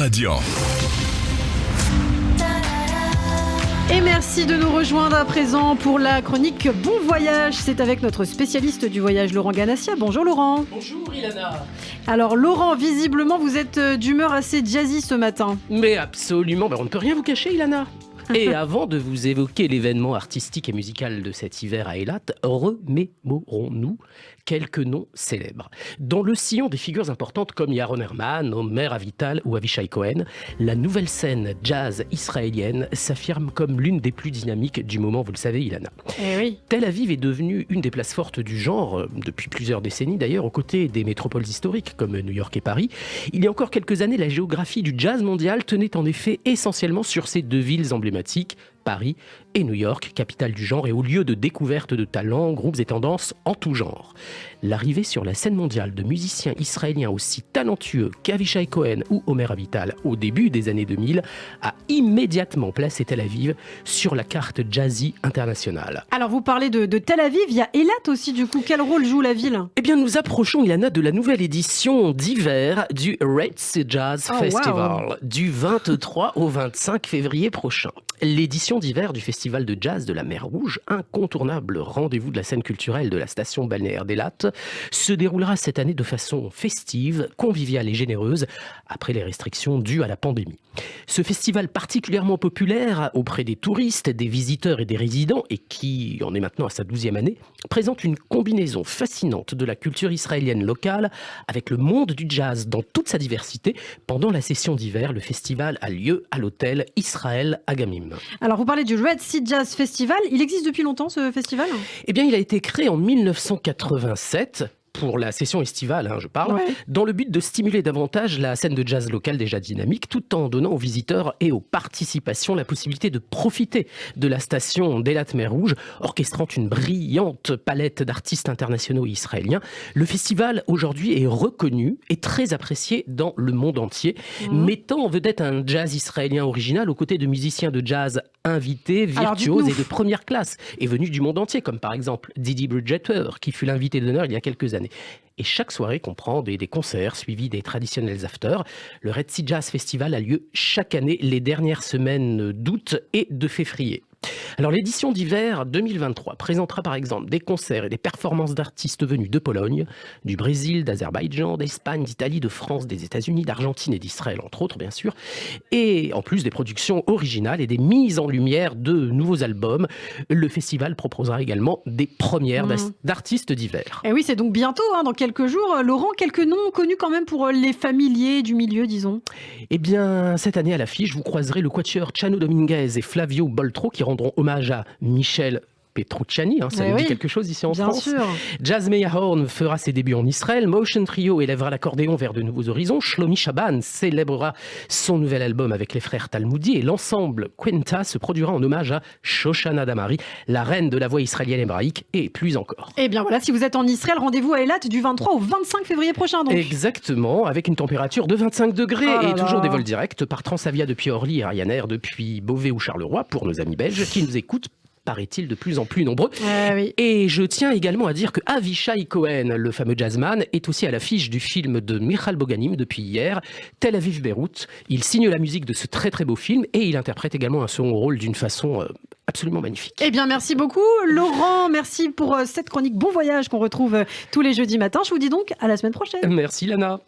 Radiant. Et merci de nous rejoindre à présent pour la chronique Bon Voyage. C'est avec notre spécialiste du voyage, Laurent Ganassia. Bonjour Laurent. Bonjour Ilana. Alors Laurent, visiblement vous êtes d'humeur assez jazzy ce matin. Mais absolument, on ne peut rien vous cacher Ilana. Et avant de vous évoquer l'événement artistique et musical de cet hiver à Eilat, remémorons-nous quelques noms célèbres. Dans le sillon des figures importantes comme Yaron Herman, Omer Avital ou Avishai Cohen, la nouvelle scène jazz israélienne s'affirme comme l'une des plus dynamiques du moment, vous le savez Ilana. Eh oui. Tel Aviv est devenue une des places fortes du genre, depuis plusieurs décennies d'ailleurs, aux côtés des métropoles historiques comme New York et Paris. Il y a encore quelques années, la géographie du jazz mondial tenait en effet essentiellement sur ces deux villes emblématiques, Paris et New York, capitale du genre et au lieu de découverte de talents, groupes et tendances en tout genre. L'arrivée sur la scène mondiale de musiciens israéliens aussi talentueux qu'Avishai Cohen ou Omer Avital au début des années 2000 a immédiatement placé Tel Aviv sur la carte jazzy internationale. Alors vous parlez de Tel Aviv, il y a Eilat aussi du coup. Quel rôle joue la ville ? Eh bien nous approchons, Ilana, de la nouvelle édition d'hiver du Red Sea Jazz Festival du 23 au 25 février prochain. L'édition d'hiver du Festival de Jazz de la Mer Rouge, incontournable rendez-vous de la scène culturelle de la station balnéaire d'Eilat, se déroulera cette année de façon festive, conviviale et généreuse, après les restrictions dues à la pandémie. Ce festival particulièrement populaire auprès des touristes, des visiteurs et des résidents, et qui en est maintenant à sa 12e année, présente une combinaison fascinante de la culture israélienne locale avec le monde du jazz dans toute sa diversité. Pendant la session d'hiver, le festival a lieu à l'hôtel Israël Agamim. Alors vous parlez du Red Sea Jazz Festival, il existe depuis longtemps ce festival ? Eh bien il a été créé en 1987 pour la session estivale, je parle, dans le but de stimuler davantage la scène de jazz locale déjà dynamique, tout en donnant aux visiteurs et aux participations la possibilité de profiter de la station d'Eilat Mer Rouge, orchestrant une brillante palette d'artistes internationaux et israéliens. Le festival, aujourd'hui, est reconnu et très apprécié dans le monde entier, mettant en vedette un jazz israélien original aux côtés de musiciens de jazz invités, virtuoses et de première classe, et venus du monde entier, comme par exemple Didi Bridgewater, qui fut l'invité d'honneur il y a quelques années. Et chaque soirée comprend des concerts suivis des traditionnels afters. Le Red Sea Jazz Festival a lieu chaque année les dernières semaines d'août et de février. Alors l'édition d'hiver 2023 présentera par exemple des concerts et des performances d'artistes venus de Pologne, du Brésil, d'Azerbaïdjan, d'Espagne, d'Italie, de France, des États-Unis, d'Argentine et d'Israël entre autres bien sûr, et en plus des productions originales et des mises en lumière de nouveaux albums. Le festival proposera également des premières d'artistes d'hiver. Et oui, c'est donc bientôt, dans quelques jours. Laurent, quelques noms connus quand même pour les familiers du milieu, disons. Eh bien, cette année à l'affiche, vous croiserez le quatuor Chano Dominguez et Flavio Boltro qui rendront hommage à Michel Petrucciani, ça nous dit quelque chose ici en France. Sûr. Jazz Meya Horn fera ses débuts en Israël, Motion Trio élèvera l'accordéon vers de nouveaux horizons, Shlomi Shaban célébrera son nouvel album avec les frères Talmoudi et l'ensemble Quenta se produira en hommage à Shoshana Damari, la reine de la voix israélienne hébraïque et plus encore. Et bien voilà, si vous êtes en Israël, rendez-vous à Eilat du 23 au 25 février prochain donc. Exactement, avec une température de 25 degrés et toujours des vols directs par Transavia depuis Orly et Ryanair depuis Beauvais ou Charleroi pour nos amis belges qui nous écoutent, paraît-il, de plus en plus nombreux. Et je tiens également à dire que Avishai Cohen, le fameux jazzman, est aussi à l'affiche du film de Michal Boganim depuis hier, Tel Aviv-Beyrouth. Il signe la musique de ce très très beau film et il interprète également un second rôle d'une façon absolument magnifique. Eh bien, merci beaucoup Laurent, merci pour cette chronique Bon Voyage qu'on retrouve tous les jeudis matins. Je vous dis donc à la semaine prochaine. Merci Lana.